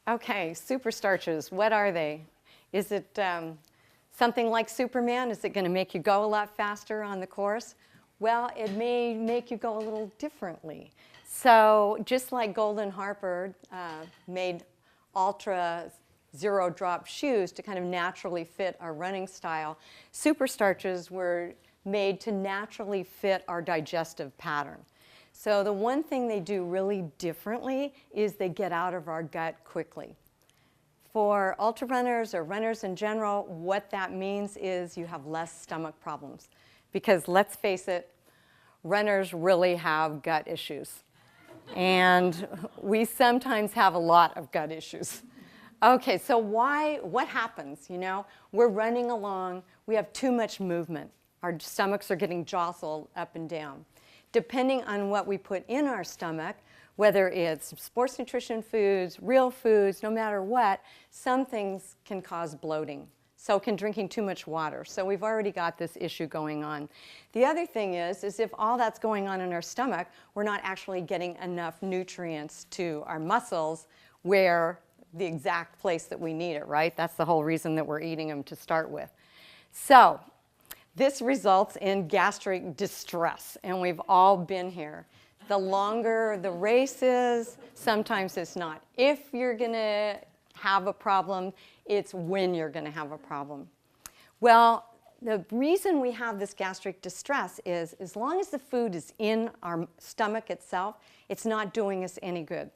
Okay, superstarches, what are they? Is it something like Superman? Is it going to make you go a lot faster on the course? Well, it may make you go a little differently. So just like Golden Harper made Altra zero-drop shoes to kind of naturally fit our running style, superstarches were made to naturally fit our digestive pattern. So the one thing they do really differently is they get out of our gut quickly. For ultra runners or runners in general, what that means is you have less stomach problems. Because let's face it, runners really have gut issues. And we sometimes have a lot of gut issues. Okay, so what happens? You know, we're running along, we have too much movement. Our stomachs are getting jostled up and down. Depending on what we put in our stomach, whether it's sports nutrition foods, real foods, no matter what, some things can cause bloating. So can drinking too much water. So we've already got this issue going on. The other thing is if all that's going on in our stomach, we're not actually getting enough nutrients to our muscles where the exact place that we need it, right? That's the whole reason that we're eating them to start with. So this results in gastric distress, and we've all been here. The longer the race is, sometimes it's not if you're going to have a problem, it's when you're going to have a problem. Well, the reason we have this gastric distress is as long as the food is in our stomach itself, it's not doing us any good.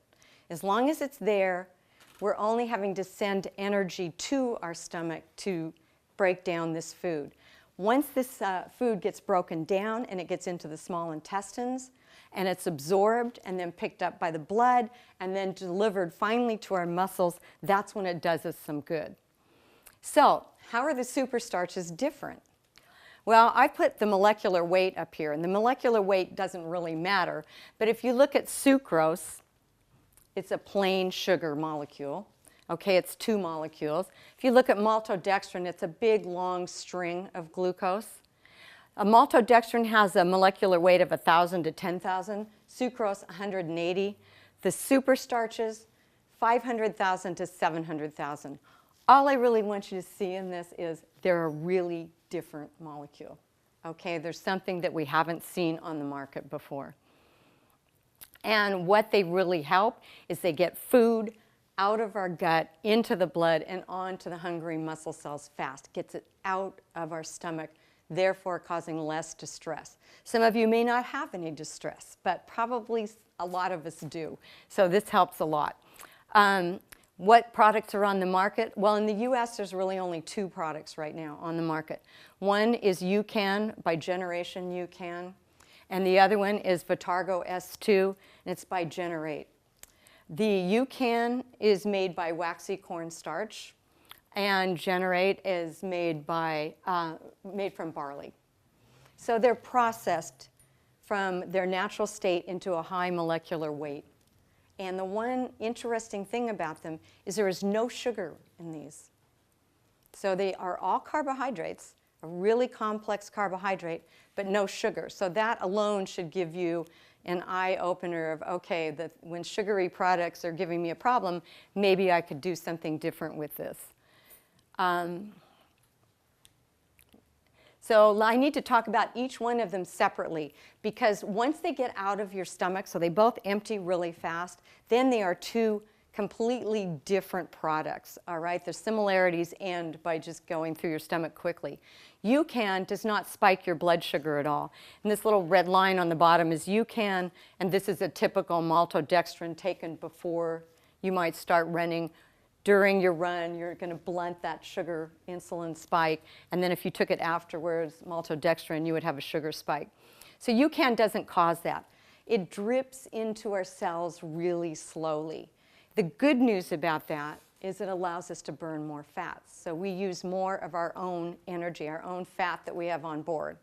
As long as it's there, we're only having to send energy to our stomach to break down this food. Once this food gets broken down and it gets into the small intestines and it's absorbed and then picked up by the blood and then delivered finally to our muscles, that's when it does us some good. So how are the superstarches different? Well, I put the molecular weight up here, and the molecular weight doesn't really matter, but if you look at sucrose, it's a plain sugar molecule. Okay, it's 2 molecules. If you look at maltodextrin, it's a big, long string of glucose. Maltodextrin has a molecular weight of 1,000 to 10,000, sucrose 180. The superstarches, 500,000 to 700,000. All I really want you to see in this is they're a really different molecule. Okay, there's something that we haven't seen on the market before. And what they really help is they get food out of our gut, into the blood, and onto the hungry muscle cells fast. Gets it out of our stomach, therefore causing less distress. Some of you may not have any distress, but probably a lot of us do. So this helps a lot. What products are on the market? Well, in the US, there's really only 2 products right now on the market. One is UCAN, by Generation UCAN, and the other one is Vitargo S2, and it's by Generate. The UCAN is made by waxy cornstarch, and Generate is made from barley. So they're processed from their natural state into a high molecular weight. And the one interesting thing about them is there is no sugar in these. So they are all carbohydrates, a really complex carbohydrate, but no sugar. So that alone should give you an eye-opener of, okay, when sugary products are giving me a problem, maybe I could do something different with this. So I need to talk about each one of them separately, because once they get out of your stomach, so they both empty really fast, then they are 2 completely different products, all right? The similarities end by just going through your stomach quickly. UCAN does not spike your blood sugar at all. And this little red line on the bottom is UCAN, and this is a typical maltodextrin taken before you might start running. During your run, you're going to blunt that sugar insulin spike, and then if you took it afterwards, maltodextrin, you would have a sugar spike. So UCAN doesn't cause that. It drips into our cells really slowly. The good news about that is it allows us to burn more fats. So we use more of our own energy, our own fat that we have on board.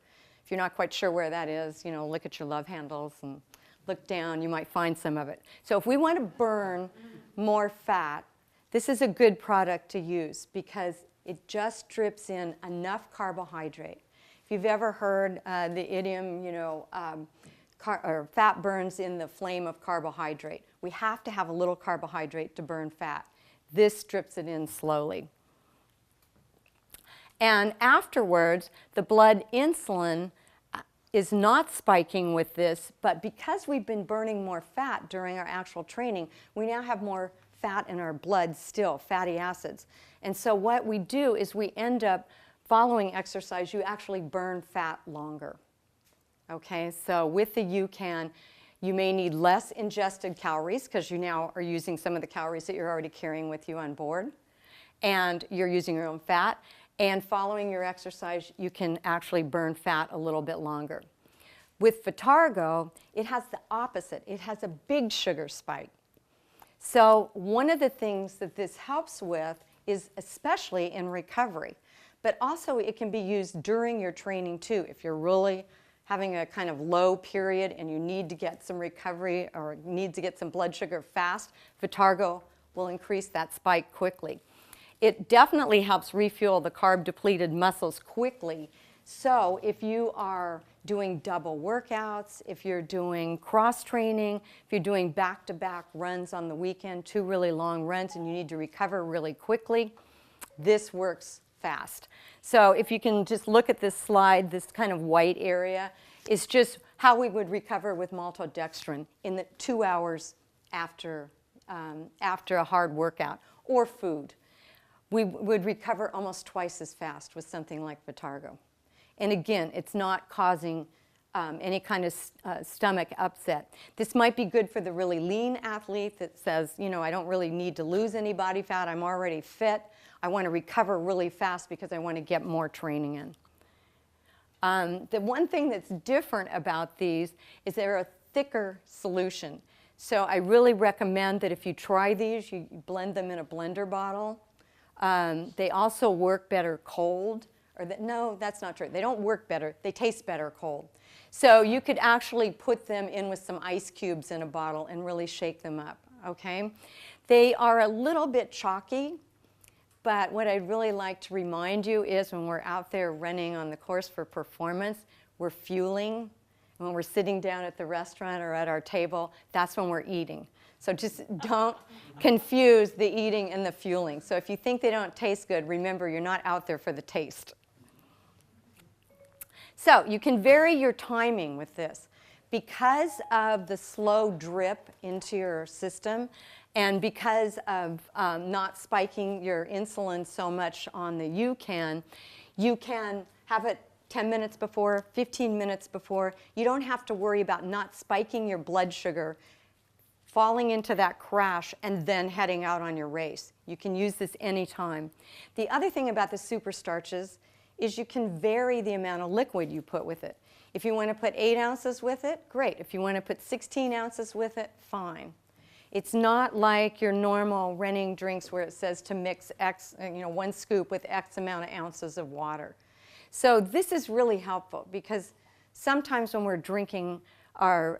If you're not quite sure where that is, you know, look at your love handles and look down, you might find some of it. So if we want to burn more fat, this is a good product to use because it just drips in enough carbohydrate. If you've ever heard the idiom, you know, fat burns in the flame of carbohydrate. We have to have a little carbohydrate to burn fat. This strips it in slowly. And afterwards, the blood insulin is not spiking with this, but because we've been burning more fat during our actual training, we now have more fat in our blood still, fatty acids. And so what we do is we end up, following exercise, you actually burn fat longer. Okay, so with the UCAN, you may need less ingested calories because you now are using some of the calories that you're already carrying with you on board, and you're using your own fat. And following your exercise, you can actually burn fat a little bit longer. With Vitargo, it has the opposite. It has a big sugar spike. So one of the things that this helps with is especially in recovery, but also it can be used during your training too. If you're really having a kind of low period and you need to get some recovery or need to get some blood sugar fast, Vitargo will increase that spike quickly. It definitely helps refuel the carb-depleted muscles quickly. So if you are doing double workouts, if you're doing cross-training, if you're doing back-to-back runs on the weekend, 2 really long runs, and you need to recover really quickly, this works fast. So if you can just look at this slide, this kind of white area is just how we would recover with maltodextrin in the 2 hours after a hard workout or food. We would recover almost twice as fast with something like Vitargo. And again, it's not causing any kind of stomach upset. This might be good for the really lean athlete that says, you know, I don't really need to lose any body fat. I'm already fit. I want to recover really fast because I want to get more training in. The one thing that's different about these is they're a thicker solution. So I really recommend that if you try these, you blend them in a blender bottle. They also work better cold. No, that's not true. They don't work better. They taste better cold. So you could actually put them in with some ice cubes in a bottle and really shake them up, okay? They are a little bit chalky, but what I'd really like to remind you is when we're out there running on the course for performance, we're fueling. When we're sitting down at the restaurant or at our table, that's when we're eating. So just don't confuse the eating and the fueling. So if you think they don't taste good, remember you're not out there for the taste. So you can vary your timing with this. Because of the slow drip into your system and because of not spiking your insulin so much on the UCAN, you can have it 10 minutes before, 15 minutes before. You don't have to worry about not spiking your blood sugar, falling into that crash, and then heading out on your race. You can use this anytime. The other thing about the SuperStarches is you can vary the amount of liquid you put with it. If you want to put 8 ounces with it, great. If you want to put 16 ounces with it, fine. It's not like your normal running drinks where it says to mix X, 1 scoop with X amount of ounces of water. So this is really helpful because sometimes when we're drinking our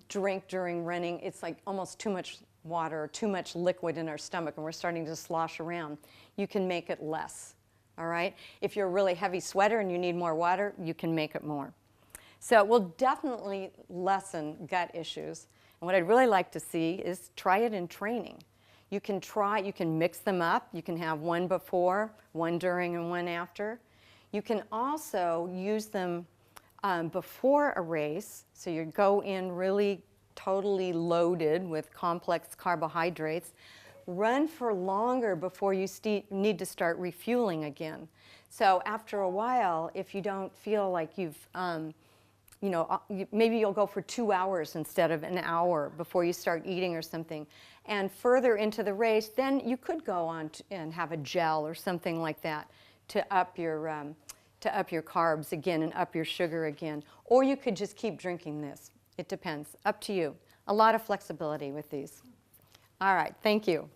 drink during running, it's like almost too much water or too much liquid in our stomach and we're starting to slosh around. You can make it less, all right? If you're a really heavy sweater and you need more water, you can make it more. So it will definitely lessen gut issues. And what I'd really like to see is try it in training. You can mix them up. You can have one before, one during, and one after. You can also use them before a race, so you go in really totally loaded with complex carbohydrates. Run for longer before you need to start refueling again. So after a while, if you don't feel like you've, maybe you'll go for 2 hours instead of an hour before you start eating or something. And further into the race, then you could go on and have a gel or something like that to up your carbs again and up your sugar again. Or you could just keep drinking this. It depends. Up to you. A lot of flexibility with these. All right. Thank you.